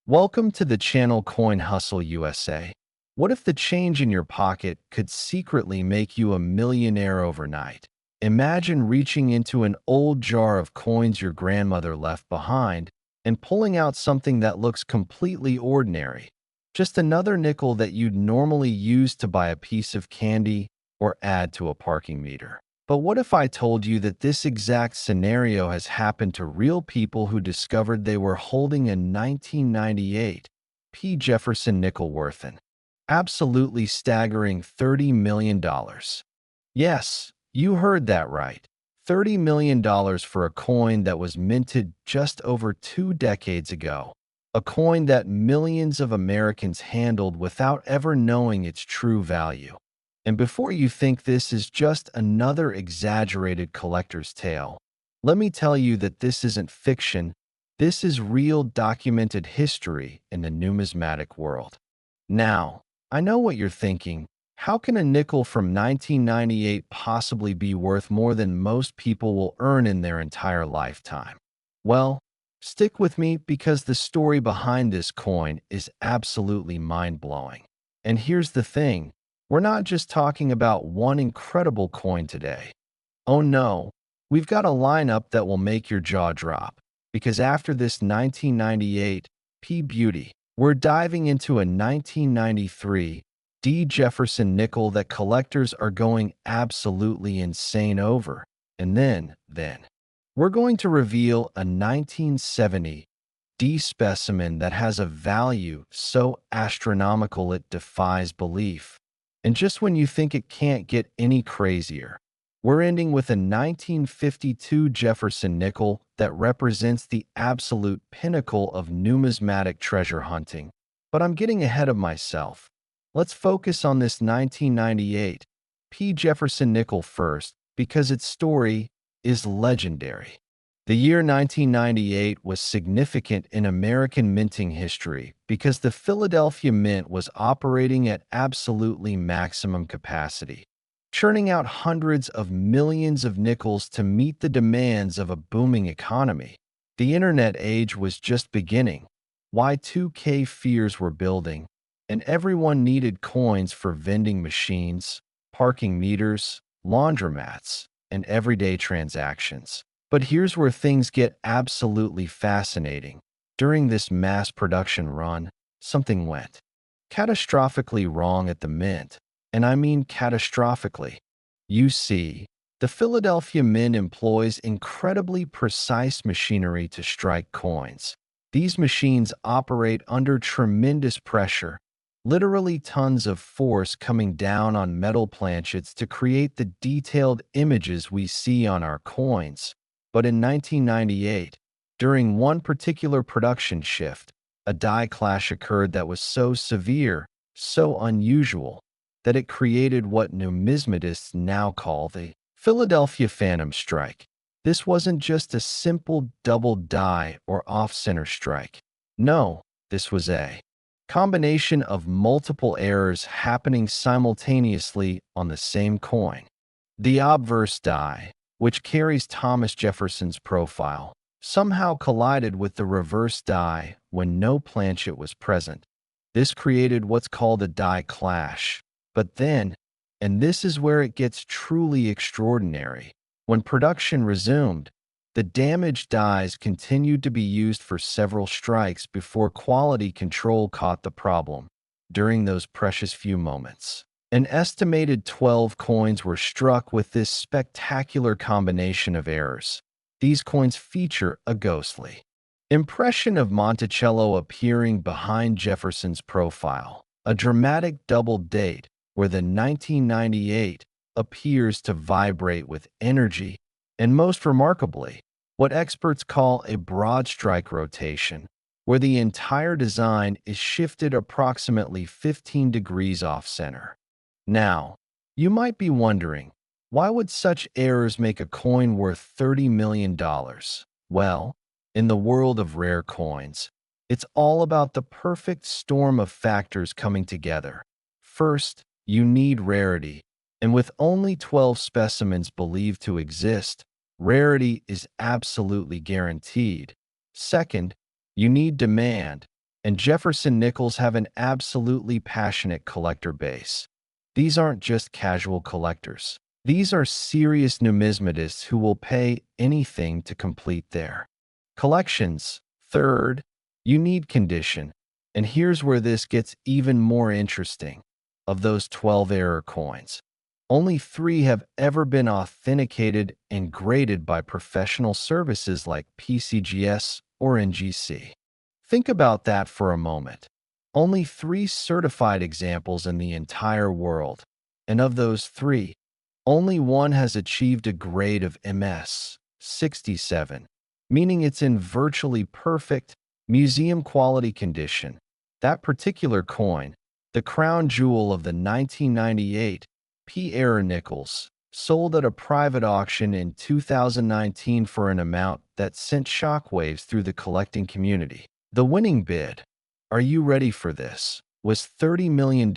Welcome to the channel Coin Hustle USA. What if the change in your pocket could secretly make you a millionaire overnight? Imagine reaching into an old jar of coins your grandmother left behind and pulling out something that looks completely ordinary. Just another nickel that you'd normally use to buy a piece of candy or add to a parking meter. But what if I told you that this exact scenario has happened to real people who discovered they were holding a 1998 Jefferson nickel worth an absolutely staggering $30 million? Yes, you heard that right. $30 million for a coin that was minted just over 2 decades ago. A coin that millions of Americans handled without ever knowing its true value. And before you think this is just another exaggerated collector's tale, let me tell you that this isn't fiction. This is real documented history in the numismatic world. Now, I know what you're thinking. How can a nickel from 1998 possibly be worth more than most people will earn in their entire lifetime? Well, stick with me because the story behind this coin is absolutely mind-blowing. And here's the thing. We're not just talking about one incredible coin today. Oh no, we've got a lineup that will make your jaw drop. Because after this 1998 Beauty, we're diving into a 1993 Jefferson nickel that collectors are going absolutely insane over. And then, we're going to reveal a 1970 specimen that has a value so astronomical it defies belief. And just when you think it can't get any crazier, we're ending with a 1952 Jefferson nickel that represents the absolute pinnacle of numismatic treasure hunting. But I'm getting ahead of myself. Let's focus on this 1998 Jefferson nickel first because its story is legendary. The year 1998 was significant in American minting history because the Philadelphia Mint was operating at absolutely maximum capacity, churning out hundreds of millions of nickels to meet the demands of a booming economy. The internet age was just beginning. Y2K fears were building, and everyone needed coins for vending machines, parking meters, laundromats, and everyday transactions. But here's where things get absolutely fascinating. During this mass production run, something went catastrophically wrong at the Mint. And I mean catastrophically. You see, the Philadelphia Mint employs incredibly precise machinery to strike coins. These machines operate under tremendous pressure, literally tons of force coming down on metal planchets to create the detailed images we see on our coins. But in 1998, during one particular production shift, a die clash occurred that was so severe, so unusual, that it created what numismatists now call the Philadelphia Phantom Strike. This wasn't just a simple double die or off-center strike. No, this was a combination of multiple errors happening simultaneously on the same coin. The obverse die, which carries Thomas Jefferson's profile, somehow collided with the reverse die when no planchet was present. This created what's called a die clash. But then, and this is where it gets truly extraordinary, when production resumed, the damaged dies continued to be used for several strikes before quality control caught the problem. During those precious few moments, an estimated 12 coins were struck with this spectacular combination of errors. These coins feature a ghostly impression of Monticello appearing behind Jefferson's profile, a dramatic double date where the 1998 appears to vibrate with energy, and most remarkably, what experts call a broad strike rotation, where the entire design is shifted approximately 15 degrees off-center. Now, you might be wondering, why would such errors make a coin worth $30 million? Well, in the world of rare coins, it's all about the perfect storm of factors coming together. First, you need rarity, and with only 12 specimens believed to exist, rarity is absolutely guaranteed. Second, you need demand, and Jefferson Nickels have an absolutely passionate collector base. These aren't just casual collectors. These are serious numismatists who will pay anything to complete their collections. Third, you need condition. And here's where this gets even more interesting. Of those 12 error coins, only 3 have ever been authenticated and graded by professional services like PCGS or NGC. Think about that for a moment. Only 3 certified examples in the entire world. And of those 3, only one has achieved a grade of MS 67, meaning it's in virtually perfect, museum-quality condition. That particular coin, the crown jewel of the 1998 P. Error Nickels, sold at a private auction in 2019 for an amount that sent shockwaves through the collecting community. The winning bid, are you ready for this, was $30 million,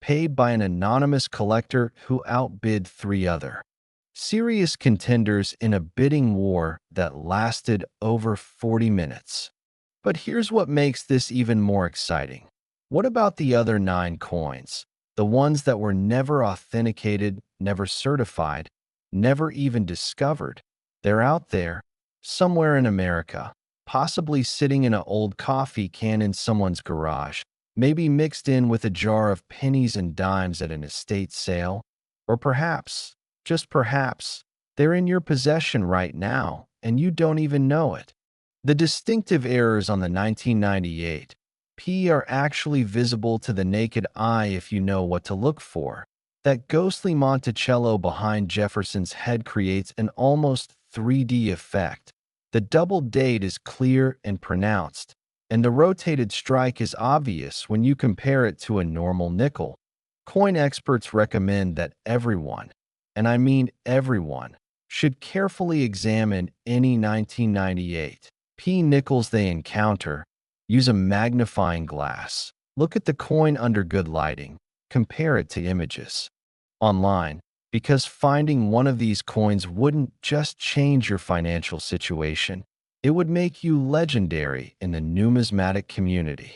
paid by an anonymous collector who outbid 3 other serious contenders in a bidding war that lasted over 40 minutes. But here's what makes this even more exciting. What about the other 9 coins? The ones that were never authenticated, never certified, never even discovered? They're out there, somewhere in America, possibly sitting in an old coffee can in someone's garage, maybe mixed in with a jar of pennies and dimes at an estate sale, or perhaps, just perhaps, they're in your possession right now and you don't even know it. The distinctive errors on the 1998 P are actually visible to the naked eye if you know what to look for. That ghostly Monticello behind Jefferson's head creates an almost 3D effect. The double date is clear and pronounced, and the rotated strike is obvious when you compare it to a normal nickel. Coin experts recommend that everyone, and I mean everyone, should carefully examine any 1998 P nickels they encounter. Use a magnifying glass. Look at the coin under good lighting. Compare it to images online, because finding one of these coins wouldn't just change your financial situation. It would make you legendary in the numismatic community.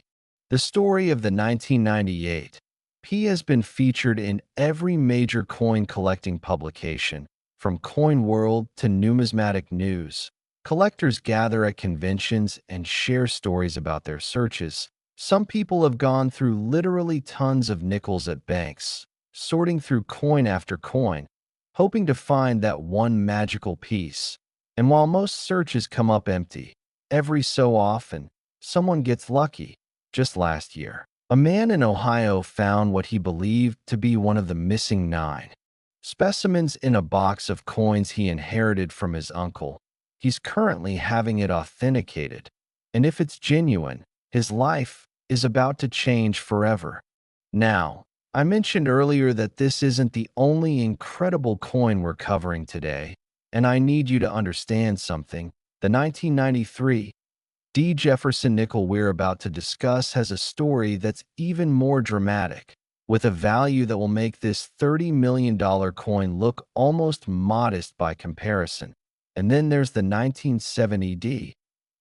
The story of the 1998 P has been featured in every major coin collecting publication, from Coin World to Numismatic News. Collectors gather at conventions and share stories about their searches. Some people have gone through literally tons of nickels at banks, sorting through coin after coin, hoping to find that one magical piece. And while most searches come up empty, every so often, someone gets lucky. Just last year, a man in Ohio found what he believed to be one of the missing 9 specimens in a box of coins he inherited from his uncle. He's currently having it authenticated, and if it's genuine, his life is about to change forever. Now, I mentioned earlier that this isn't the only incredible coin we're covering today, and I need you to understand something. The 1993 D. Jefferson nickel we're about to discuss has a story that's even more dramatic, with a value that will make this $30 million coin look almost modest by comparison. And then there's the 1970 D.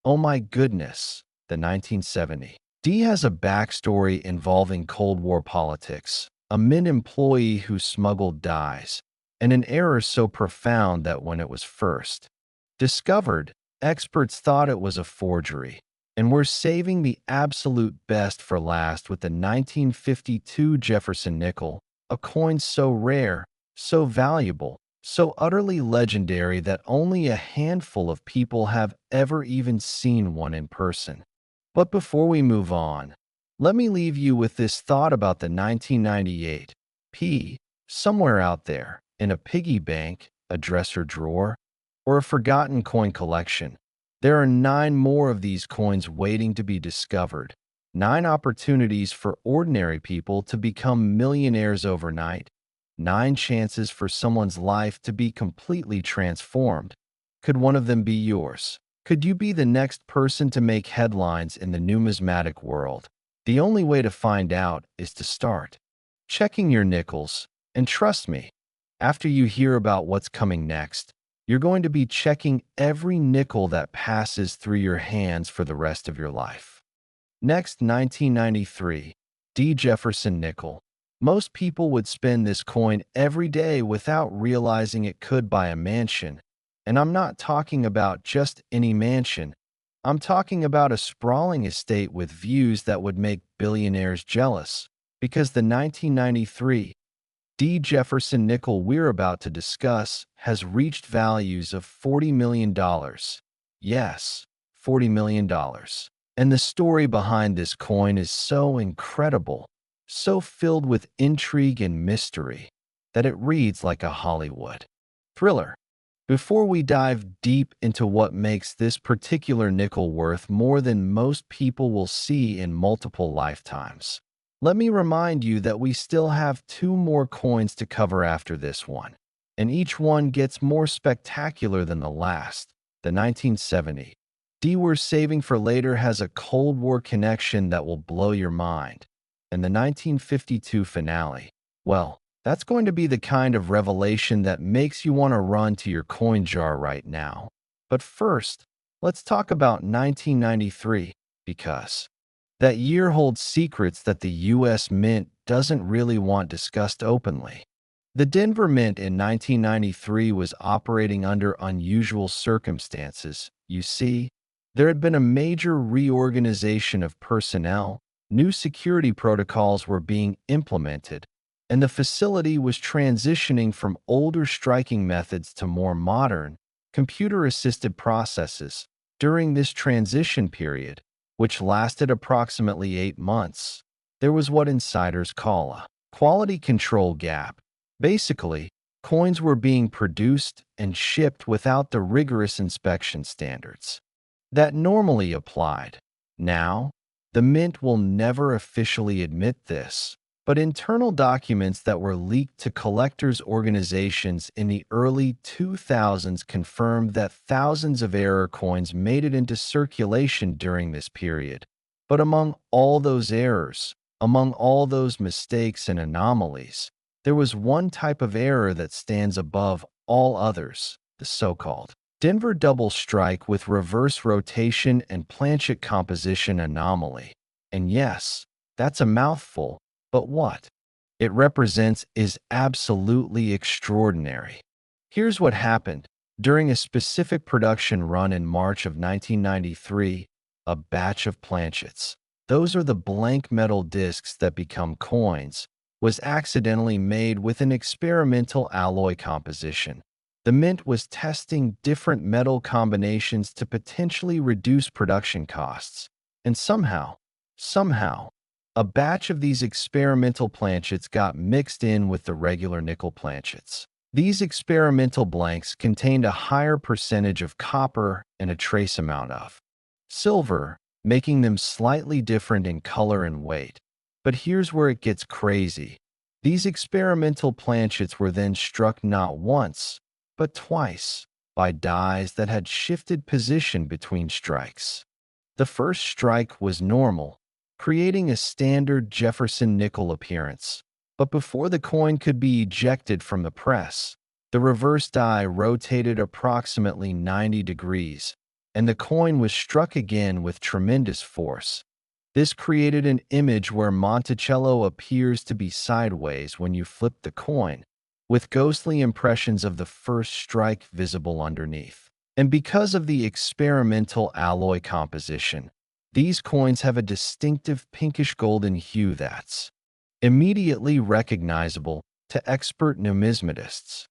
Oh my goodness, the 1970 D has a backstory involving Cold War politics, a Mint employee who smuggled dies, and an error so profound that when it was first discovered, experts thought it was a forgery. And we're saving the absolute best for last with the 1952 Jefferson nickel, a coin so rare, so valuable, so utterly legendary that only a handful of people have ever even seen one in person. But before we move on, let me leave you with this thought about the 1998 P. Somewhere out there, in a piggy bank, a dresser drawer, or a forgotten coin collection, there are 9 more of these coins waiting to be discovered. 9 opportunities for ordinary people to become millionaires overnight. 9 chances for someone's life to be completely transformed. Could one of them be yours? Could you be the next person to make headlines in the numismatic world? The only way to find out is to start checking your nickels. And trust me, after you hear about what's coming next, you're going to be checking every nickel that passes through your hands for the rest of your life. Next, 1993, D. Jefferson Nickel. Most people would spend this coin every day without realizing it could buy a mansion. And I'm not talking about just any mansion. I'm talking about a sprawling estate with views that would make billionaires jealous. Because the 1993 D. Jefferson Nickel we're about to discuss has reached values of $40 million. Yes, $40 million. And the story behind this coin is so incredible, so filled with intrigue and mystery, that it reads like a Hollywood thriller. Before we dive deep into what makes this particular nickel worth more than most people will see in multiple lifetimes, let me remind you that we still have two more coins to cover after this one, and each one gets more spectacular than the last. The 1970 D we're saving for later has a Cold War connection that will blow your mind, and the 1952 finale, well, that's going to be the kind of revelation that makes you want to run to your coin jar right now. But first, let's talk about 1993, because that year holds secrets that the U.S. Mint doesn't really want discussed openly. The Denver Mint in 1993 was operating under unusual circumstances. You see, there had been a major reorganization of personnel, new security protocols were being implemented, and the facility was transitioning from older striking methods to more modern, computer-assisted processes. During this transition period, which lasted approximately 8 months, there was what insiders call a quality control gap. Basically, coins were being produced and shipped without the rigorous inspection standards that normally applied. Now, the Mint will never officially admit this, but internal documents that were leaked to collectors' organizations in the early 2000s confirmed that thousands of error coins made it into circulation during this period. But among all those errors, among all those mistakes and anomalies, there was one type of error that stands above all others, the so-called Denver double strike with reverse rotation and planchet composition anomaly. And yes, that's a mouthful, but what it represents is absolutely extraordinary. Here's what happened. During a specific production run in March of 1993, a batch of planchets, those are the blank metal discs that become coins, was accidentally made with an experimental alloy composition. The Mint was testing different metal combinations to potentially reduce production costs, and somehow, a batch of these experimental planchets got mixed in with the regular nickel planchets. These experimental blanks contained a higher percentage of copper and a trace amount of silver, making them slightly different in color and weight. But here's where it gets crazy. These experimental planchets were then struck not once, but twice, by dies that had shifted position between strikes. The first strike was normal, creating a standard Jefferson nickel appearance. But before the coin could be ejected from the press, the reverse die rotated approximately 90 degrees, and the coin was struck again with tremendous force. This created an image where Monticello appears to be sideways when you flip the coin, with ghostly impressions of the first strike visible underneath. And because of the experimental alloy composition, these coins have a distinctive pinkish-golden hue that's immediately recognizable to expert numismatists.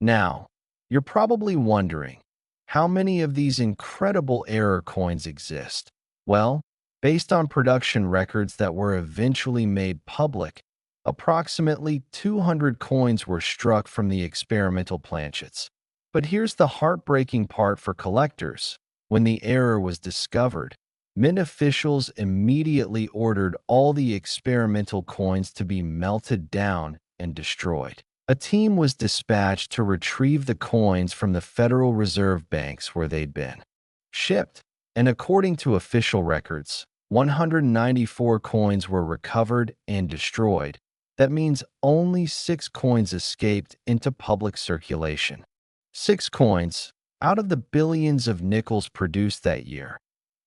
Now, you're probably wondering, how many of these incredible error coins exist? Well, based on production records that were eventually made public, approximately 200 coins were struck from the experimental planchets. But here's the heartbreaking part for collectors. When the error was discovered, Mint officials immediately ordered all the experimental coins to be melted down and destroyed. A team was dispatched to retrieve the coins from the Federal Reserve banks where they'd been shipped, and according to official records, 194 coins were recovered and destroyed. That means only 6 coins escaped into public circulation. 6 coins out of the billions of nickels produced that year.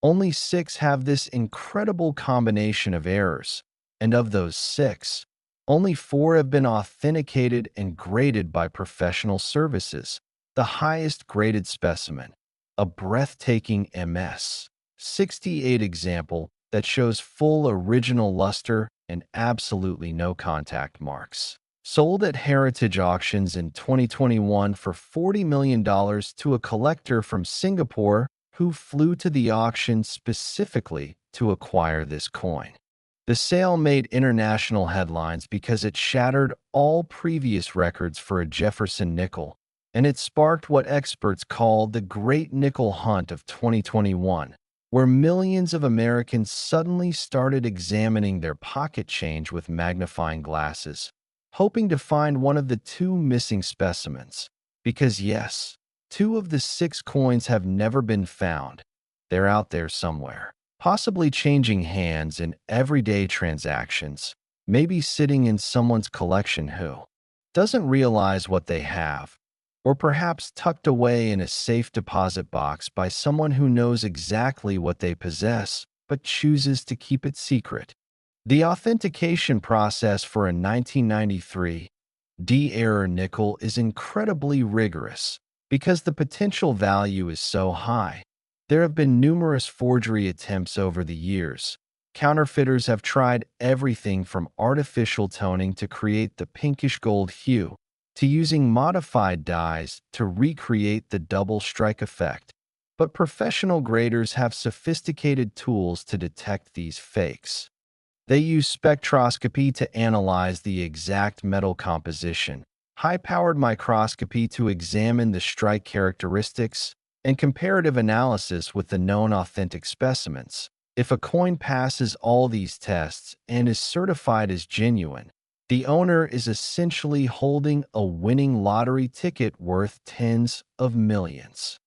Only 6 have this incredible combination of errors, and of those 6, only 4 have been authenticated and graded by professional services, the highest graded specimen, a breathtaking MS 68 example that shows full original luster and absolutely no contact marks. Sold at Heritage Auctions in 2021 for $40 million to a collector from Singapore who flew to the auction specifically to acquire this coin. The sale made international headlines because it shattered all previous records for a Jefferson nickel, and it sparked what experts call the Great Nickel Hunt of 2021, where millions of Americans suddenly started examining their pocket change with magnifying glasses, hoping to find one of the 2 missing specimens. Because yes, 2 of the 6 coins have never been found. They're out there somewhere, possibly changing hands in everyday transactions, maybe sitting in someone's collection who doesn't realize what they have, or perhaps tucked away in a safe deposit box by someone who knows exactly what they possess but chooses to keep it secret. The authentication process for a 1993 D-error nickel is incredibly rigorous because the potential value is so high. There have been numerous forgery attempts over the years. Counterfeiters have tried everything from artificial toning to create the pinkish gold hue, to using modified dyes to recreate the double strike effect. But professional graders have sophisticated tools to detect these fakes. They use spectroscopy to analyze the exact metal composition, high-powered microscopy to examine the strike characteristics, and comparative analysis with the known authentic specimens. If a coin passes all these tests and is certified as genuine, the owner is essentially holding a winning lottery ticket worth tens of millions.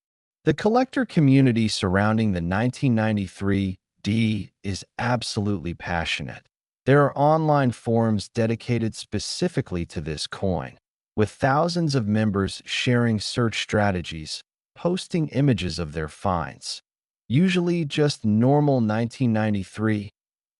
The collector community surrounding the 1993 D is absolutely passionate. There are online forums dedicated specifically to this coin, with thousands of members sharing search strategies, posting images of their finds, usually just normal 1993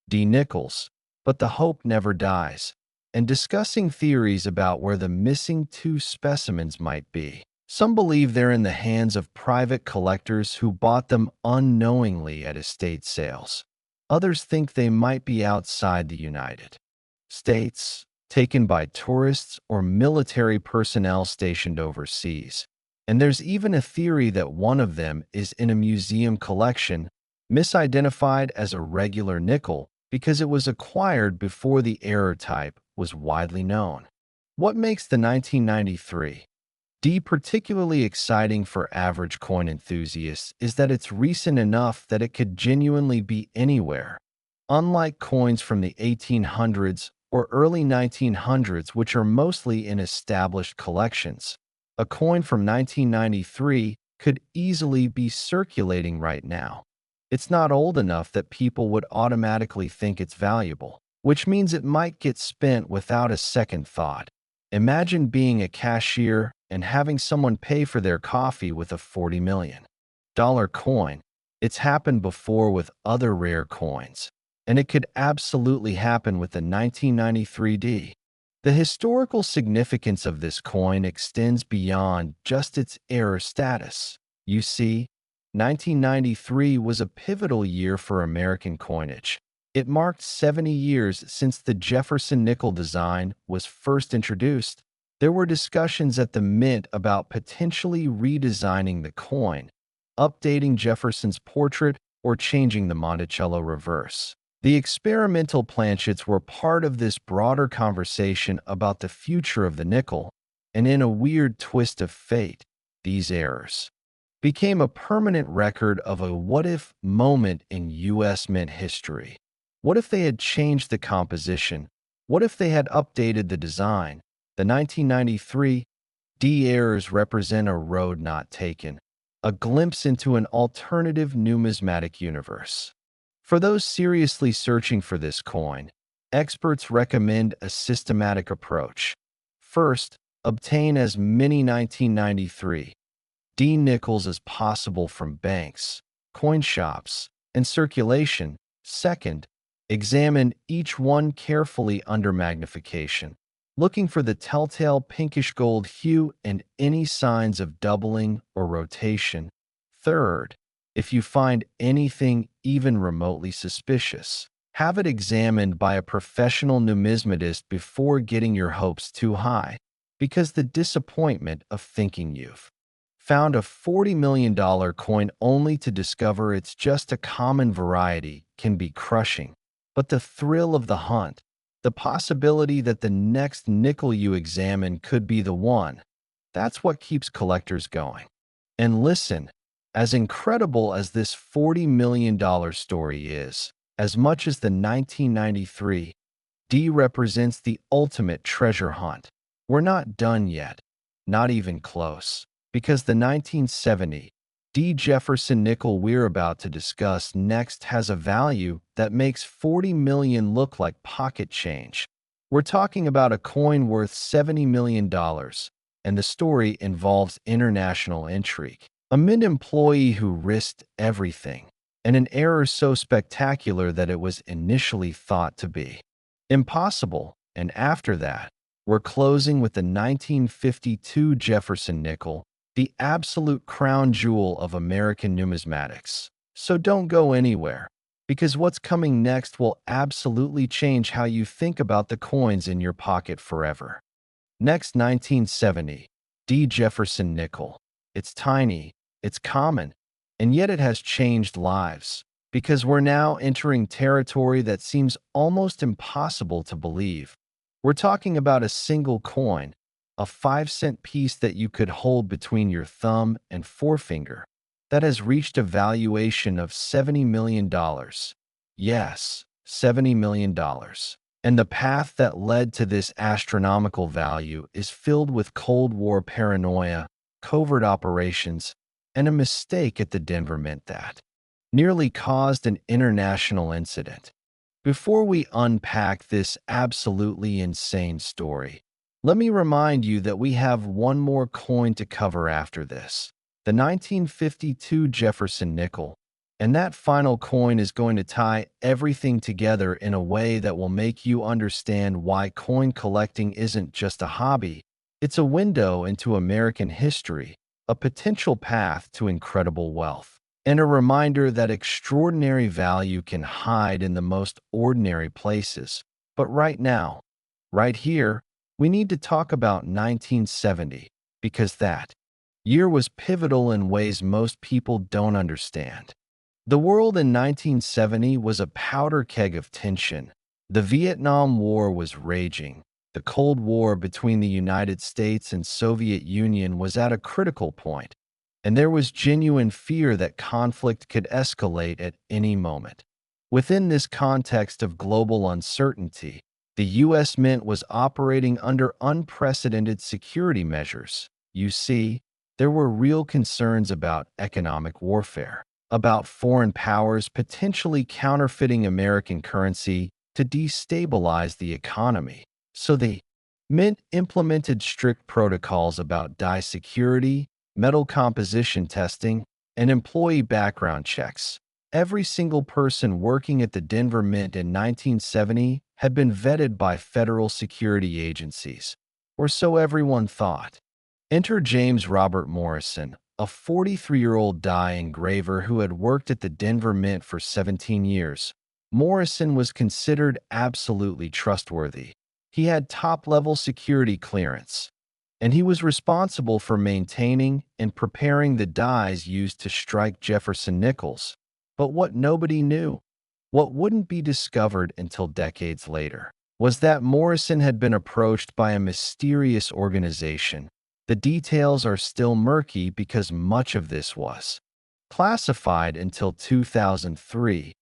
D nickels, but the hope never dies, and discussing theories about where the missing 2 specimens might be. Some believe they're in the hands of private collectors who bought them unknowingly at estate sales. Others think they might be outside the United States, taken by tourists or military personnel stationed overseas. And there's even a theory that one of them is in a museum collection, misidentified as a regular nickel because it was acquired before the error type was widely known. What makes the 1993 D particularly exciting for average coin enthusiasts is that it's recent enough that it could genuinely be anywhere. Unlike coins from the 1800s or early 1900s, which are mostly in established collections, a coin from 1993 could easily be circulating right now. It's not old enough that people would automatically think it's valuable, which means it might get spent without a second thought. Imagine being a cashier and having someone pay for their coffee with a $40 million coin. It's happened before with other rare coins, and it could absolutely happen with the 1993 D. The historical significance of this coin extends beyond just its error status. You see, 1993 was a pivotal year for American coinage. It marked 70 years since the Jefferson nickel design was first introduced. There were discussions at the Mint about potentially redesigning the coin, updating Jefferson's portrait, or changing the Monticello reverse. The experimental planchets were part of this broader conversation about the future of the nickel, and in a weird twist of fate, these errors became a permanent record of a what-if moment in U.S. Mint history. What if they had changed the composition? What if they had updated the design? The 1993 D errors represent a road not taken, a glimpse into an alternative numismatic universe. For those seriously searching for this coin, experts recommend a systematic approach. First, obtain as many 1993 D nickels as possible from banks, coin shops, and circulation. Second, examine each one carefully under magnification, looking for the telltale pinkish gold hue and any signs of doubling or rotation. Third, if you find anything even remotely suspicious, have it examined by a professional numismatist before getting your hopes too high, because the disappointment of thinking you've found a $40 million coin only to discover it's just a common variety can be crushing. But the thrill of the hunt, the possibility that the next nickel you examine could be the one, that's what keeps collectors going. And listen, as incredible as this $40 million story is, as much as the 1993 D represents the ultimate treasure hunt, we're not done yet, not even close, because the 1970 D Jefferson nickel we're about to discuss next has a value that makes 40 million look like pocket change. We're talking about a coin worth $70 million, and the story involves international intrigue. A Mint employee who risked everything, and an error so spectacular that it was initially thought to be impossible. And after that, we're closing with the 1952 Jefferson nickel, the absolute crown jewel of American numismatics. So don't go anywhere, because what's coming next will absolutely change how you think about the coins in your pocket forever. Next, 1970 D Jefferson nickel. It's tiny, it's common, and yet it has changed lives, because we're now entering territory that seems almost impossible to believe. We're talking about a single coin, a 5-cent piece that you could hold between your thumb and forefinger, that has reached a valuation of $70 million. Yes, $70 million. And the path that led to this astronomical value is filled with Cold War paranoia, covert operations, and a mistake at the Denver Mint that nearly caused an international incident. Before we unpack this absolutely insane story, let me remind you that we have one more coin to cover after this, the 1952 Jefferson nickel, and that final coin is going to tie everything together in a way that will make you understand why coin collecting isn't just a hobby, it's a window into American history, a potential path to incredible wealth, and a reminder that extraordinary value can hide in the most ordinary places. But right now, right here, we need to talk about 1970, because that year was pivotal in ways most people don't understand. The world in 1970 was a powder keg of tension. The Vietnam War was raging. The Cold War between the United States and Soviet Union was at a critical point, and there was genuine fear that conflict could escalate at any moment. Within this context of global uncertainty, the U.S. Mint was operating under unprecedented security measures. You see, there were real concerns about economic warfare, about foreign powers potentially counterfeiting American currency to destabilize the economy. So the Mint implemented strict protocols about die security, metal composition testing, and employee background checks. Every single person working at the Denver Mint in 1970 had been vetted by federal security agencies, or so everyone thought. Enter James Robert Morrison, a 43-year-old die engraver who had worked at the Denver Mint for 17 years. Morrison was considered absolutely trustworthy. He had top-level security clearance, and he was responsible for maintaining and preparing the dies used to strike Jefferson Nickels. But what nobody knew, what wouldn't be discovered until decades later, was that Morrison had been approached by a mysterious organization. The details are still murky because much of this was classified until 2003,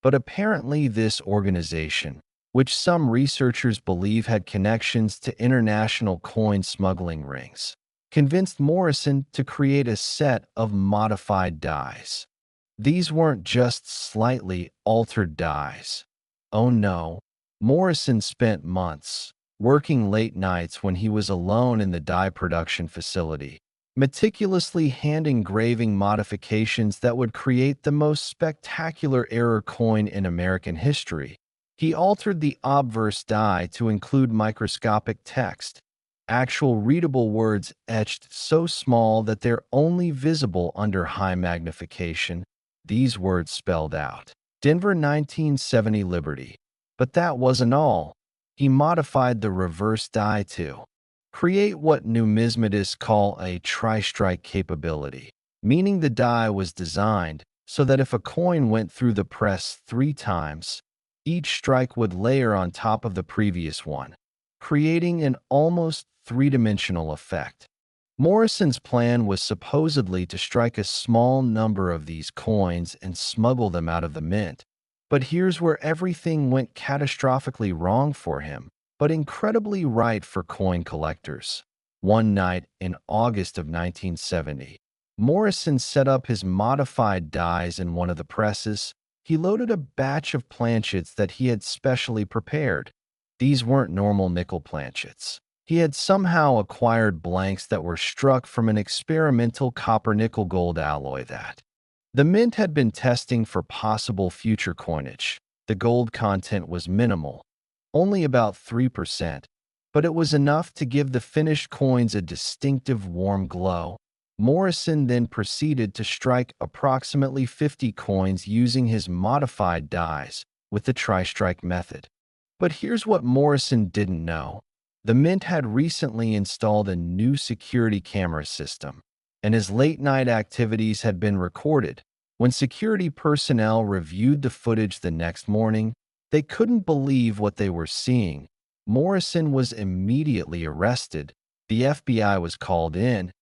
but apparently this organization, which some researchers believe had connections to international coin smuggling rings, convinced Morrison to create a set of modified dies. These weren't just slightly altered dies. Oh no, Morrison spent months working late nights when he was alone in the die production facility, meticulously hand-engraving modifications that would create the most spectacular error coin in American history. He altered the obverse die to include microscopic text, actual readable words etched so small that they're only visible under high magnification. These words spelled out Denver 1970 Liberty. But that wasn't all. He modified the reverse die to create what numismatists call a tri-strike capability, meaning the die was designed so that if a coin went through the press 3 times, each strike would layer on top of the previous one, creating an almost three-dimensional effect. Morrison's plan was supposedly to strike a small number of these coins and smuggle them out of the mint. But here's where everything went catastrophically wrong for him, but incredibly right for coin collectors. One night in August of 1970, Morrison set up his modified dies in one of the presses. He loaded a batch of planchets that he had specially prepared. These weren't normal nickel planchets. He had somehow acquired blanks that were struck from an experimental copper-nickel-gold alloy that the mint had been testing for possible future coinage. The gold content was minimal, only about 3%, but it was enough to give the finished coins a distinctive warm glow. Morrison then proceeded to strike approximately 50 coins using his modified dies with the tri-strike method. But here's what Morrison didn't know. The mint had recently installed a new security camera system, and his late-night activities had been recorded. When security personnel reviewed the footage the next morning, they couldn't believe what they were seeing. Morrison was immediately arrested, the FBI was called in,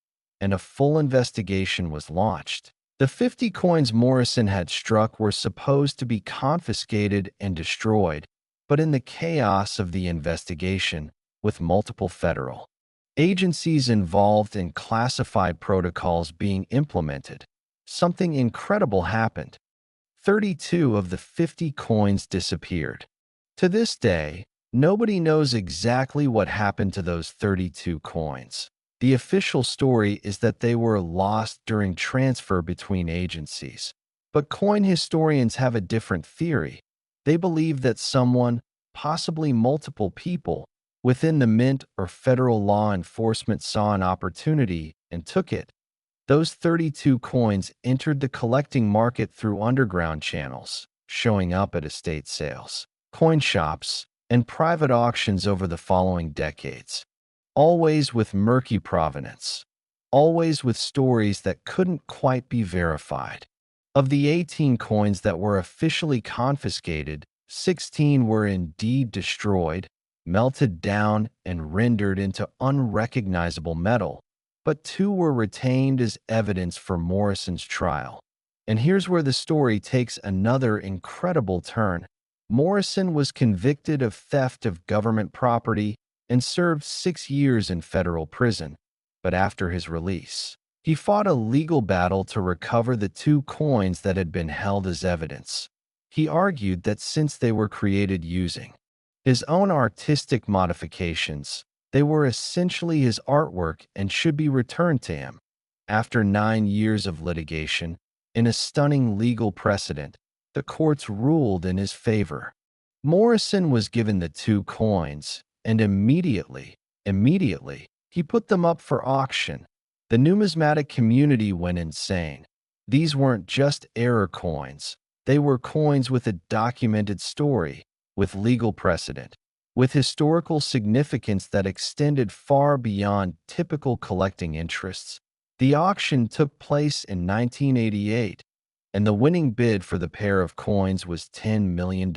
and a full investigation was launched. The 50 coins Morrison had struck were supposed to be confiscated and destroyed, but in the chaos of the investigation, with multiple federal agencies involved in classified protocols being implemented, something incredible happened. 32 of the 50 coins disappeared. To this day, nobody knows exactly what happened to those 32 coins. The official story is that they were lost during transfer between agencies. But coin historians have a different theory. They believe that someone, possibly multiple people, within the mint or federal law enforcement saw an opportunity and took it. Those 32 coins entered the collecting market through underground channels, showing up at estate sales, coin shops, and private auctions over the following decades. Always with murky provenance. Always with stories that couldn't quite be verified. Of the 18 coins that were officially confiscated, 16 were indeed destroyed, melted down, and rendered into unrecognizable metal, but 2 were retained as evidence for Morrison's trial. And here's where the story takes another incredible turn. Morrison was convicted of theft of government property and served 6 years in federal prison. But after his release, he fought a legal battle to recover the 2 coins that had been held as evidence. He argued that since they were created using his own artistic modifications, they were essentially his artwork and should be returned to him. After 9 years of litigation, in a stunning legal precedent, the courts ruled in his favor. Morrison was given the 2 coins, and immediately, he put them up for auction. The numismatic community went insane. These weren't just error coins. They were coins with a documented story, with legal precedent, with historical significance that extended far beyond typical collecting interests. The auction took place in 1988, and the winning bid for the pair of coins was $10 million.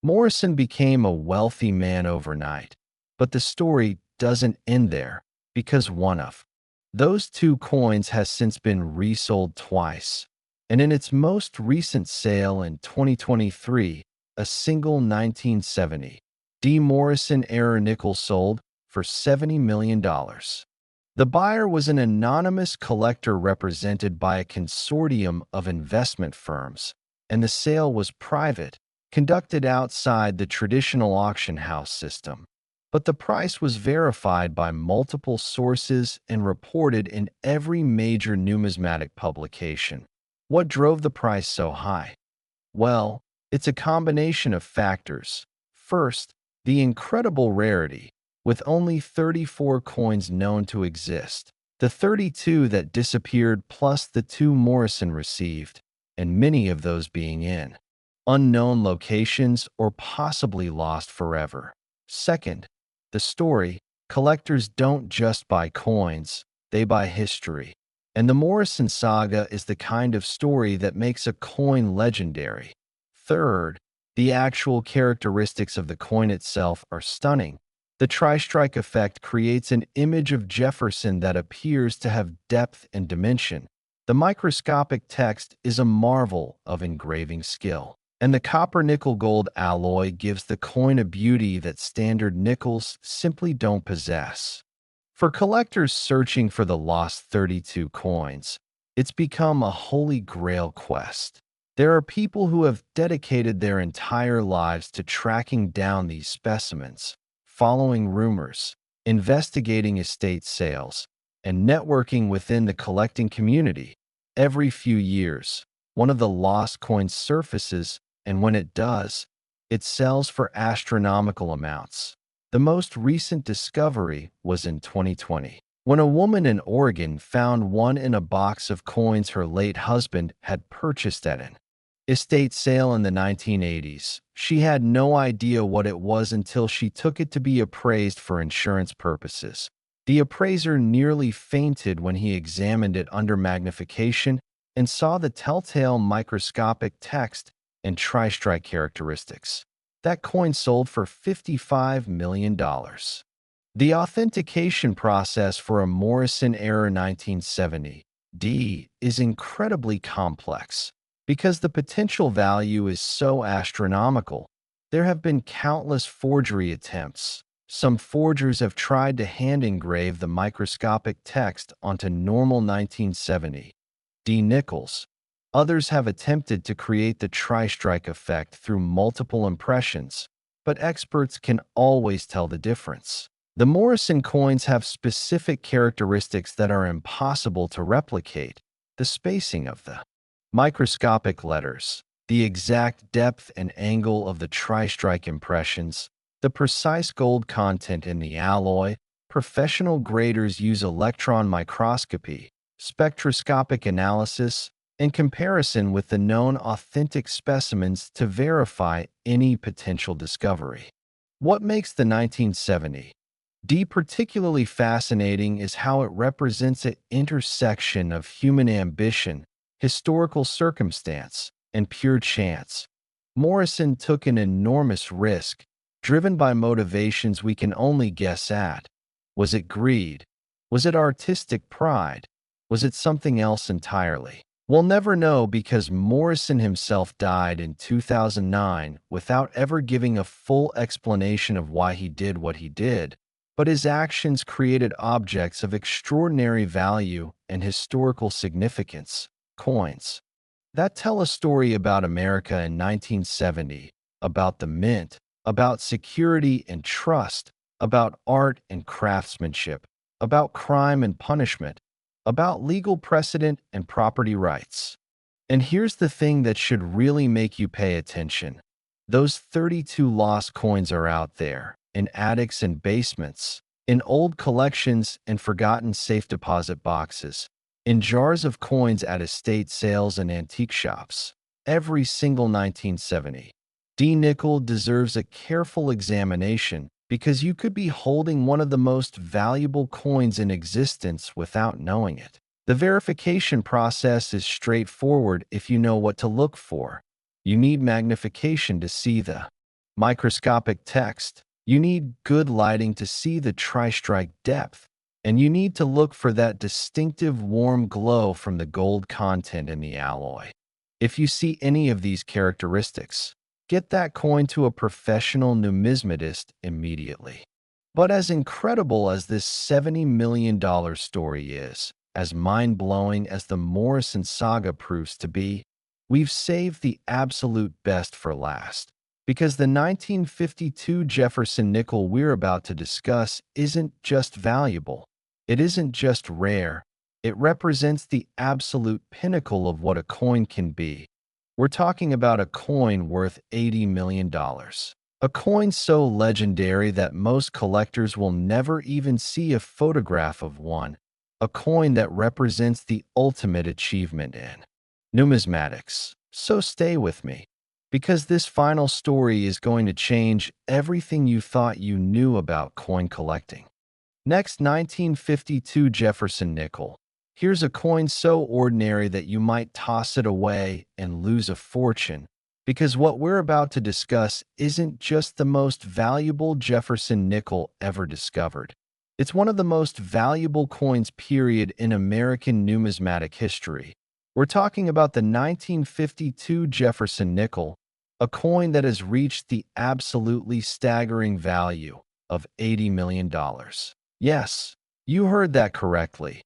Morrison became a wealthy man overnight, but the story doesn't end there, because one of those 2 coins has since been resold twice, and in its most recent sale in 2023, a single 1970 Morrison Error nickel sold for $70 million. The buyer was an anonymous collector represented by a consortium of investment firms, and the sale was private, conducted outside the traditional auction house system. but the price was verified by multiple sources and reported in every major numismatic publication. What drove the price so high? Well, it's a combination of factors. First, the incredible rarity, with only 34 coins known to exist, the 32 that disappeared plus the 2 Morrison received, and many of those being in unknown locations or possibly lost forever. Second, the story. Collectors don't just buy coins, they buy history. And the Morrison saga is the kind of story that makes a coin legendary. Third, the actual characteristics of the coin itself are stunning. The tri-strike effect creates an image of Jefferson that appears to have depth and dimension. The microscopic text is a marvel of engraving skill. And the copper-nickel-gold alloy gives the coin a beauty that standard nickels simply don't possess. For collectors searching for the lost 32 coins, it's become a holy grail quest. There are people who have dedicated their entire lives to tracking down these specimens, following rumors, investigating estate sales, and networking within the collecting community. Every few years, one of the lost coins surfaces, and when it does, it sells for astronomical amounts. The most recent discovery was in 2020, when a woman in Oregon found one in a box of coins her late husband had purchased at an estate sale in the 1980s. She had no idea what it was until she took it to be appraised for insurance purposes. The appraiser nearly fainted when he examined it under magnification and saw the telltale microscopic text and tri-strike characteristics. That coin sold for $55 million. The authentication process for a Morrison Error 1970D is incredibly complex. Because the potential value is so astronomical, there have been countless forgery attempts. Some forgers have tried to hand-engrave the microscopic text onto normal 1970D nickels. Others have attempted to create the tri-strike effect through multiple impressions, but experts can always tell the difference. The Morrison coins have specific characteristics that are impossible to replicate: the spacing of the microscopic letters, the exact depth and angle of the tri-strike impressions, the precise gold content in the alloy. Professional graders use electron microscopy, spectroscopic analysis, and comparison with the known authentic specimens to verify any potential discovery. What makes the 1970D particularly fascinating is how it represents an intersection of human ambition, historical circumstance, and pure chance. Morrison took an enormous risk, driven by motivations we can only guess at. Was it greed? Was it artistic pride? Was it something else entirely? We'll never know because Morrison himself died in 2009 without ever giving a full explanation of why he did what he did, but his actions created objects of extraordinary value and historical significance. Coins that tell a story about America in 1970, about the mint, about security and trust, about art and craftsmanship, about crime and punishment, about legal precedent and property rights. And here's the thing that should really make you pay attention. Those 32 lost coins are out there, in attics and basements, in old collections and forgotten safe deposit boxes, in jars of coins at estate sales and antique shops. Every single 1970D nickel deserves a careful examination because you could be holding one of the most valuable coins in existence without knowing it. The verification process is straightforward if you know what to look for. You need magnification to see the microscopic text. You need good lighting to see the tri-strike depth. And you need to look for that distinctive warm glow from the gold content in the alloy. If you see any of these characteristics, get that coin to a professional numismatist immediately. But as incredible as this $70 million story is, as mind-blowing as the Morrison saga proves to be, we've saved the absolute best for last. Because the 1952 Jefferson nickel we're about to discuss isn't just valuable, it isn't just rare, it represents the absolute pinnacle of what a coin can be. We're talking about a coin worth $80 million. A coin so legendary that most collectors will never even see a photograph of one. A coin that represents the ultimate achievement in numismatics. So stay with me, because this final story is going to change everything you thought you knew about coin collecting. Next, 1952 Jefferson nickel. Here's a coin so ordinary that you might toss it away and lose a fortune, because what we're about to discuss isn't just the most valuable Jefferson nickel ever discovered. It's one of the most valuable coins period in American numismatic history. We're talking about the 1952 Jefferson nickel, a coin that has reached the absolutely staggering value of $80 million. Yes, you heard that correctly.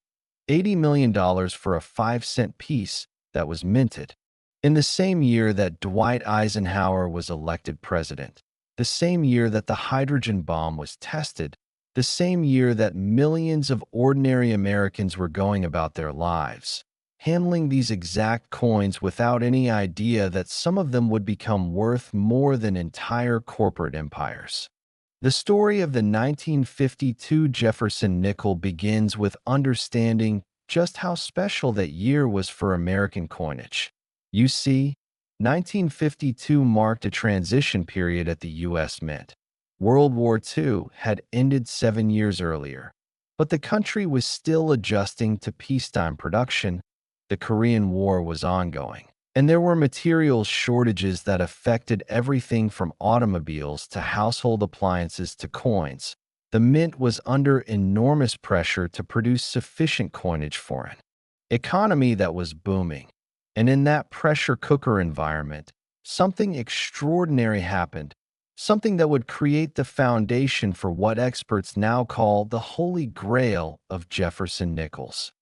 $80 million for a 5-cent piece that was minted in the same year that Dwight Eisenhower was elected president, the same year that the hydrogen bomb was tested, the same year that millions of ordinary Americans were going about their lives, handling these exact coins without any idea that some of them would become worth more than entire corporate empires. The story of the 1952 Jefferson nickel begins with understanding just how special that year was for American coinage. You see, 1952 marked a transition period at the U.S. Mint. World War II had ended 7 years earlier, but the country was still adjusting to peacetime production. The Korean War was ongoing, and there were materials shortages that affected everything from automobiles to household appliances to coins. The mint was under enormous pressure to produce sufficient coinage for an economy that was booming. And in that pressure cooker environment, something extraordinary happened, something that would create the foundation for what experts now call the Holy Grail of Jefferson Nickels.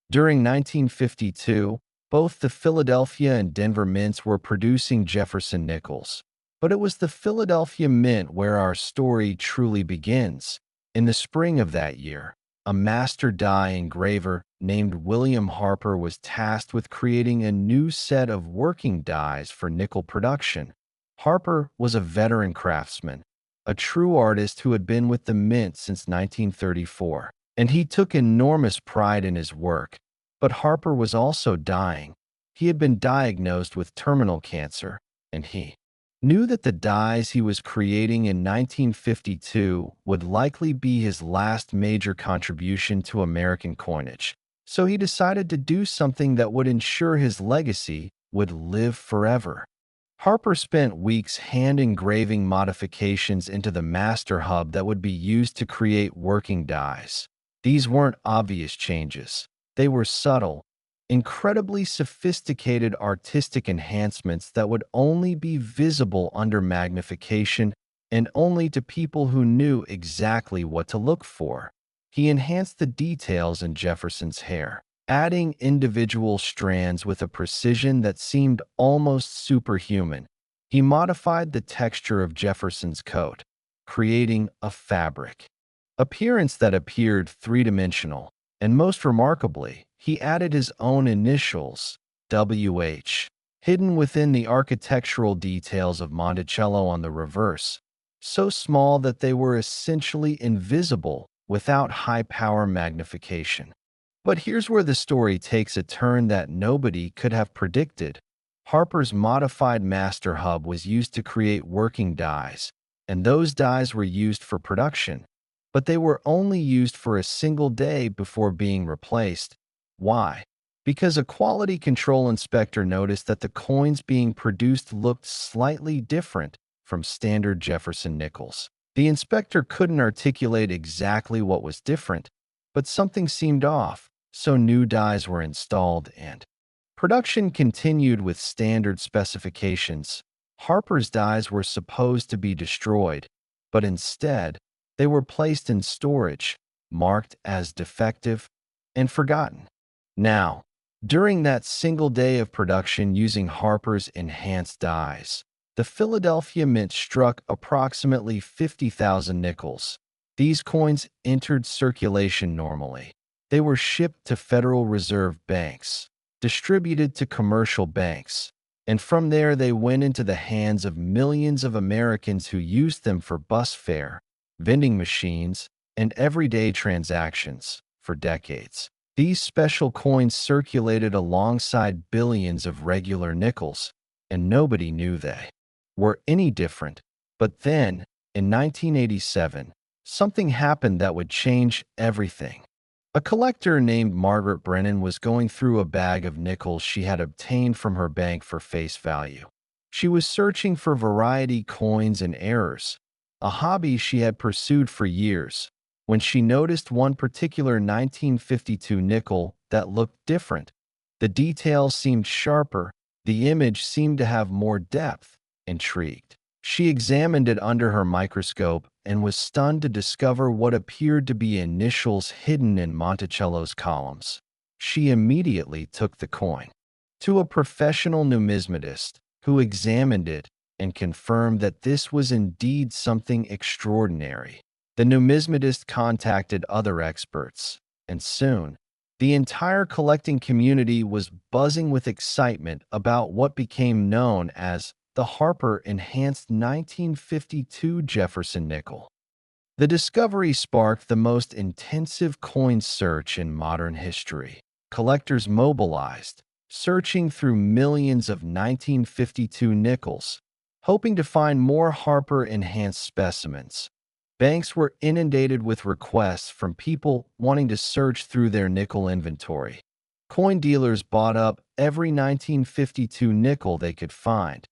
During 1952, both the Philadelphia and Denver mints were producing Jefferson Nickels, but it was the Philadelphia Mint where our story truly begins. In the spring of that year, a master die engraver named William Harper was tasked with creating a new set of working dies for nickel production. Harper was a veteran craftsman, a true artist who had been with the mint since 1934, and he took enormous pride in his work. But Harper was also dying. He had been diagnosed with terminal cancer, and he knew that the dies he was creating in 1952 would likely be his last major contribution to American coinage. So he decided to do something that would ensure his legacy would live forever. Harper spent weeks hand engraving modifications into the master hub that would be used to create working dies. These weren't obvious changes. They were subtle, incredibly sophisticated artistic enhancements that would only be visible under magnification and only to people who knew exactly what to look for. He enhanced the details in Jefferson's hair, adding individual strands with a precision that seemed almost superhuman. He modified the texture of Jefferson's coat, creating a fabric appearance that appeared three-dimensional, and most remarkably, he added his own initials, WH, hidden within the architectural details of Monticello on the reverse, so small that they were essentially invisible without high-power magnification. But here's where the story takes a turn that nobody could have predicted. Harper's modified master hub was used to create working dies, and those dies were used for production, but they were only used for a single day before being replaced. Why? Because a quality control inspector noticed that the coins being produced looked slightly different from standard Jefferson nickels. The inspector couldn't articulate exactly what was different, but something seemed off, so new dies were installed and production continued with standard specifications. Harper's dies were supposed to be destroyed, but instead, they were placed in storage, marked as defective, and forgotten. Now, during that single day of production using Harper's enhanced dies, The Philadelphia Mint struck approximately 50,000 nickels. These coins entered circulation normally. They were shipped to Federal Reserve banks, distributed to commercial banks, and from there they went into the hands of millions of Americans who used them for bus fare, vending machines, and everyday transactions for decades. These special coins circulated alongside billions of regular nickels, and nobody knew they were any different. But then, in 1987, something happened that would change everything. A collector named Margaret Brennan was going through a bag of nickels she had obtained from her bank for face value. She was searching for variety coins and errors, a hobby she had pursued for years, when she noticed one particular 1952 nickel that looked different. The details seemed sharper, the image seemed to have more depth. Intrigued, she examined it under her microscope and was stunned to discover what appeared to be initials hidden in Monticello's columns. She immediately took the coin to a professional numismatist who examined it and confirmed that this was indeed something extraordinary. The numismatist contacted other experts, and soon, the entire collecting community was buzzing with excitement about what became known as the Harper Enhanced 1952 Jefferson nickel. The discovery sparked the most intensive coin search in modern history. Collectors mobilized, searching through millions of 1952 nickels, hoping to find more Harper Enhanced specimens. Banks were inundated with requests from people wanting to search through their nickel inventory. Coin dealers bought up every 1952 nickel they could find,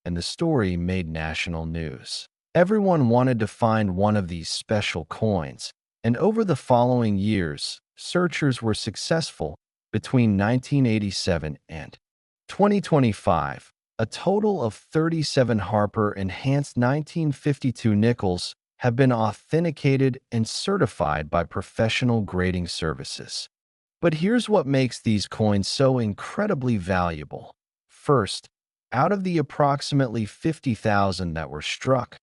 and the story made national news. Everyone wanted to find one of these special coins, and over the following years, searchers were successful. Between 1987 and 2025, a total of 37 Harper Enhanced 1952 nickels have been authenticated and certified by professional grading services. But here's what makes these coins so incredibly valuable. First, out of the approximately 50,000 that were struck,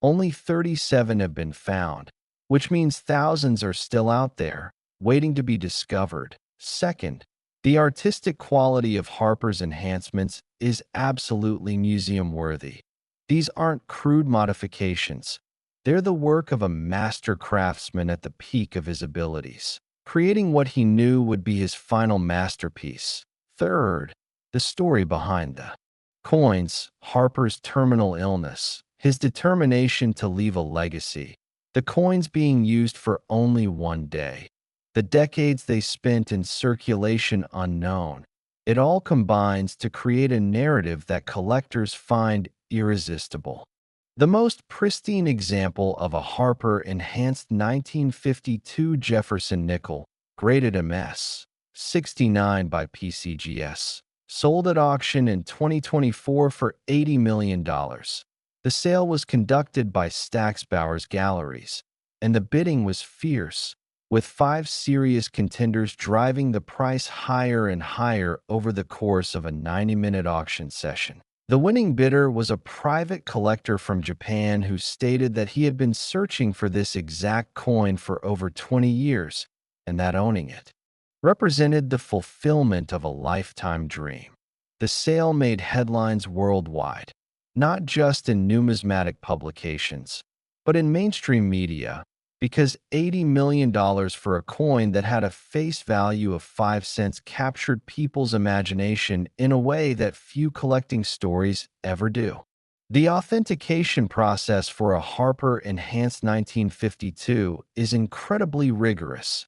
only 37 have been found, which means thousands are still out there, waiting to be discovered. Second, the artistic quality of Harper's enhancements is absolutely museum-worthy. These aren't crude modifications. They're the work of a master craftsman at the peak of his abilities, creating what he knew would be his final masterpiece. Third, the story behind the coins, Harper's terminal illness, his determination to leave a legacy, the coins being used for only one day, the decades they spent in circulation unknown. It all combines to create a narrative that collectors find irresistible. The most pristine example of a Harper Enhanced 1952 Jefferson nickel, graded MS 69 by PCGS, sold at auction in 2024 for $80 million. The sale was conducted by Stacksbauer's Galleries, and the bidding was fierce, with 5 serious contenders driving the price higher and higher over the course of a 90-minute auction session. The winning bidder was a private collector from Japan who stated that he had been searching for this exact coin for over 20 years, and that owning it represented the fulfillment of a lifetime dream. The sale made headlines worldwide, not just in numismatic publications, but in mainstream media, because $80 million for a coin that had a face value of 5 cents captured people's imagination in a way that few collecting stories ever do. The authentication process for a Harper Enhanced 1952 is incredibly rigorous.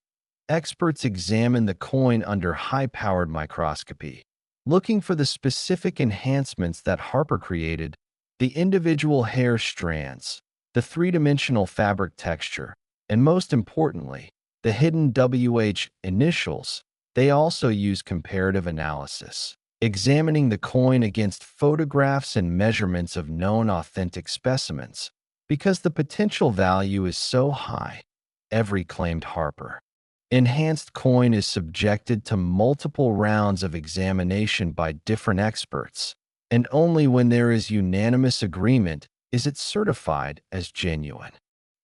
Experts examine the coin under high-powered microscopy, looking for the specific enhancements that Harper created: the individual hair strands, the three-dimensional fabric texture, and most importantly, the hidden WH initials. They also use comparative analysis, examining the coin against photographs and measurements of known authentic specimens. Because the potential value is so high, every claimed Harper Enhanced coin is subjected to multiple rounds of examination by different experts, and only when there is unanimous agreement is it certified as genuine.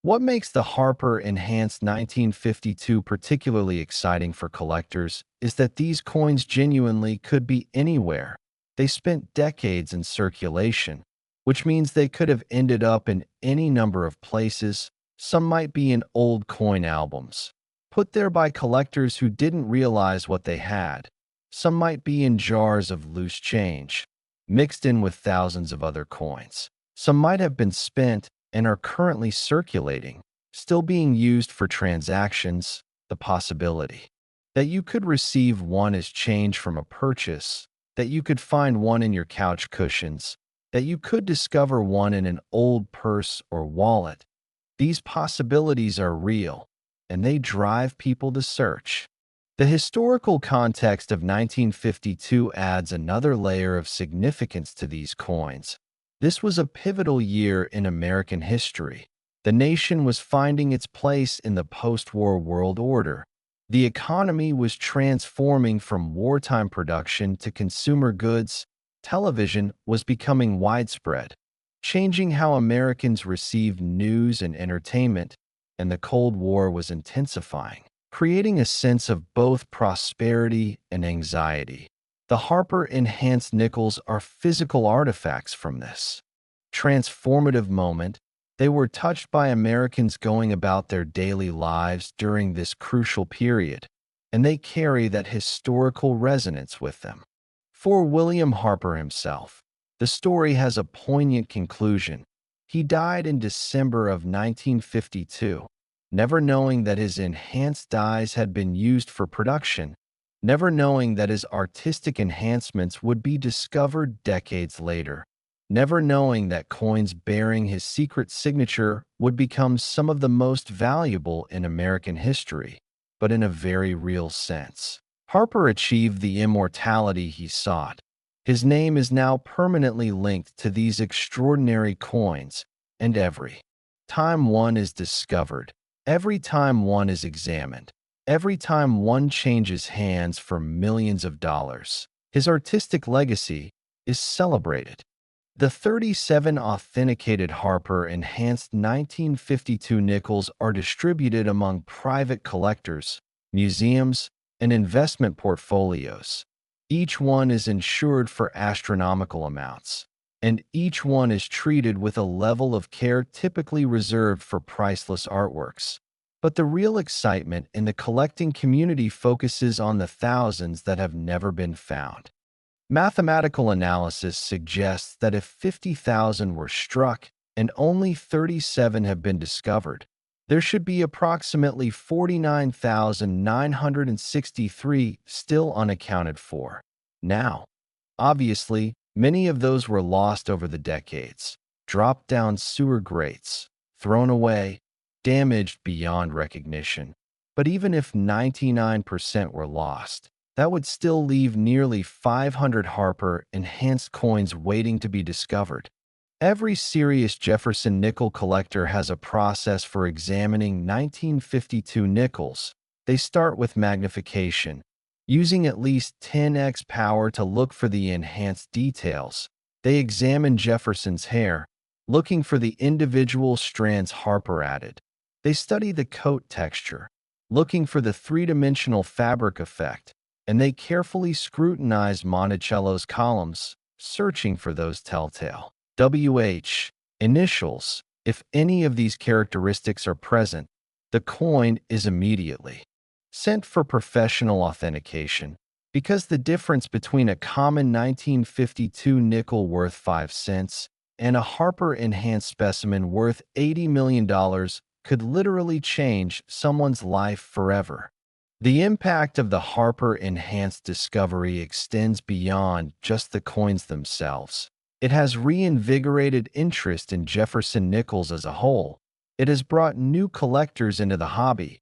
What makes the Harper Enhanced 1952 particularly exciting for collectors is that these coins genuinely could be anywhere. They spent decades in circulation, which means they could have ended up in any number of places. Some might be in old coin albums, put there by collectors who didn't realize what they had. Some might be in jars of loose change, mixed in with thousands of other coins. Some might have been spent and are currently circulating, still being used for transactions. The possibility that you could receive one as change from a purchase, that you could find one in your couch cushions, that you could discover one in an old purse or wallet. These possibilities are real, and they drive people to search. The historical context of 1952 adds another layer of significance to these coins. This was a pivotal year in American history. The nation was finding its place in the post-war world order. The economy was transforming from wartime production to consumer goods. Television was becoming widespread, changing how Americans received news and entertainment, and the Cold War was intensifying, creating a sense of both prosperity and anxiety. The Harper Enhanced nickels are physical artifacts from this transformative moment. They were touched by Americans going about their daily lives during this crucial period, and they carry that historical resonance with them. For William Harper himself, the story has a poignant conclusion. He died in December of 1952, never knowing that his enhanced dies had been used for production, never knowing that his artistic enhancements would be discovered decades later, never knowing that coins bearing his secret signature would become some of the most valuable in American history, but in a very real sense. Harper achieved the immortality he sought. His name is now permanently linked to these extraordinary coins, and every time one is discovered, every time one is examined, every time one changes hands for millions of dollars, his artistic legacy is celebrated. The 37 authenticated Harper Enhanced 1952 nickels are distributed among private collectors, museums, and investment portfolios. Each one is insured for astronomical amounts, and each one is treated with a level of care typically reserved for priceless artworks. But the real excitement in the collecting community focuses on the thousands that have never been found. Mathematical analysis suggests that if 50,000 were struck and only 37 have been discovered, there should be approximately 49,963 still unaccounted for. Now, obviously, many of those were lost over the decades, dropped down sewer grates, thrown away, damaged beyond recognition. But even if 99% were lost, that would still leave nearly 500 Harper Enhanced coins waiting to be discovered. Every serious Jefferson nickel collector has a process for examining 1952 nickels. They start with magnification, using at least 10x power to look for the enhanced details. They examine Jefferson's hair, looking for the individual strands Harper added. They study the coat texture, looking for the three-dimensional fabric effect, and they carefully scrutinize Monticello's columns, searching for those telltale WH initials. If any of these characteristics are present, the coin is immediately sent for professional authentication, because the difference between a common 1952 nickel worth 5 cents and a Harper Enhanced specimen worth $80 million could literally change someone's life forever. The impact of the Harper Enhanced discovery extends beyond just the coins themselves. It has reinvigorated interest in Jefferson nickels as a whole. It has brought new collectors into the hobby,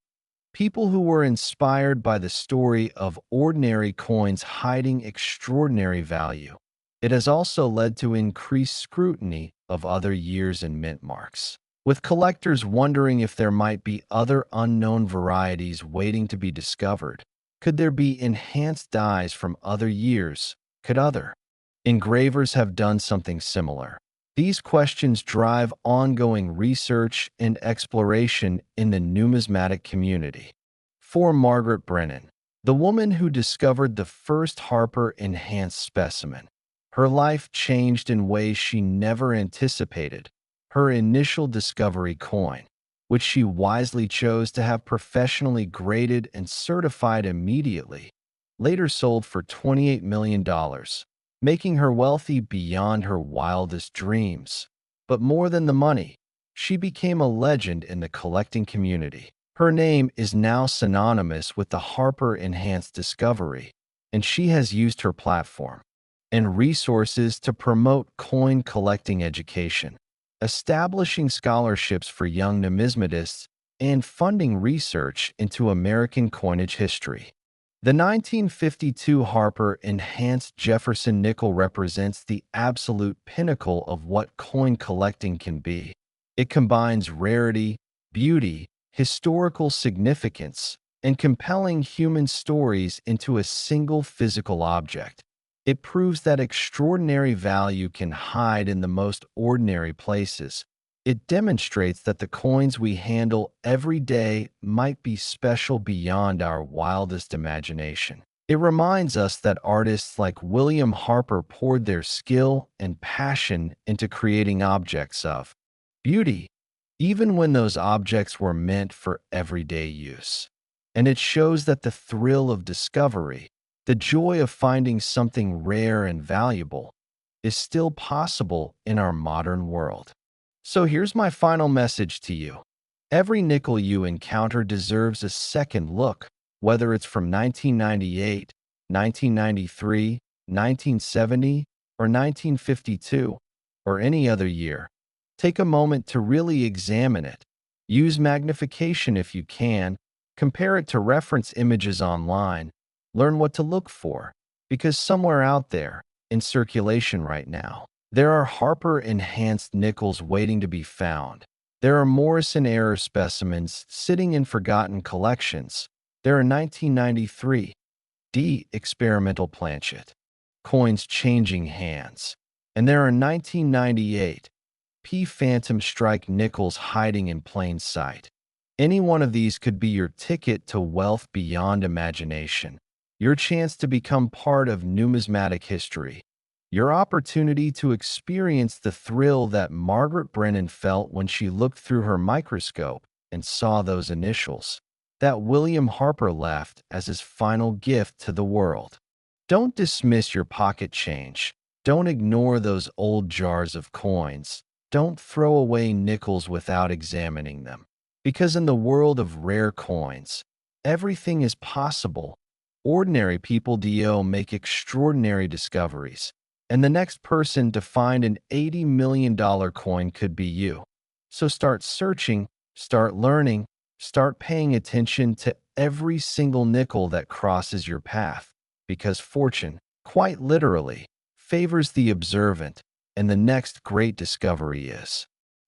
people who were inspired by the story of ordinary coins hiding extraordinary value. It has also led to increased scrutiny of other years and mint marks, with collectors wondering if there might be other unknown varieties waiting to be discovered. Could there be enhanced dies from other years? Could other Engravers have done something similar. These questions drive ongoing research and exploration in the numismatic community. For Margaret Brennan, the woman who discovered the first Harper Enhanced specimen, her life changed in ways she never anticipated. Her initial discovery coin, which she wisely chose to have professionally graded and certified immediately, later sold for $28 million, making her wealthy beyond her wildest dreams. But more than the money, she became a legend in the collecting community. Her name is now synonymous with the Harper Enhanced discovery, and she has used her platform and resources to promote coin collecting education, establishing scholarships for young numismatists, and funding research into American coinage history. The 1952 Harper Enhanced Jefferson nickel represents the absolute pinnacle of what coin collecting can be. It combines rarity, beauty, historical significance, and compelling human stories into a single physical object. It proves that extraordinary value can hide in the most ordinary places. It demonstrates that the coins we handle every day might be special beyond our wildest imagination. It reminds us that artists like William Harper poured their skill and passion into creating objects of beauty, even when those objects were meant for everyday use. And it shows that the thrill of discovery, the joy of finding something rare and valuable, is still possible in our modern world. So here's my final message to you. Every nickel you encounter deserves a second look, whether it's from 1998, 1993, 1970, or 1952, or any other year. Take a moment to really examine it. Use magnification if you can. Compare it to reference images online. Learn what to look for, because somewhere out there, in circulation right now, there are Harper Enhanced nickels waiting to be found. There are Morrison Error specimens sitting in forgotten collections. There are 1993 D experimental planchet coins changing hands. And there are 1998 P Phantom Strike nickels hiding in plain sight. Any one of these could be your ticket to wealth beyond imagination, your chance to become part of numismatic history, your opportunity to experience the thrill that Margaret Brennan felt when she looked through her microscope and saw those initials that William Harper left as his final gift to the world. Don't dismiss your pocket change. Don't ignore those old jars of coins. Don't throw away nickels without examining them. Because in the world of rare coins, everything is possible. Ordinary people make extraordinary discoveries, and the next person to find an $80 million coin could be you. So start searching, start learning, start paying attention to every single nickel that crosses your path, because fortune, quite literally, favors the observant, and the next great discovery is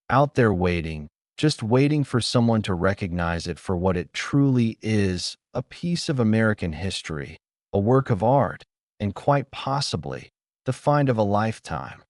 out there waiting, just waiting for someone to recognize it for what it truly is, a piece of American history, a work of art, and quite possibly the find of a lifetime.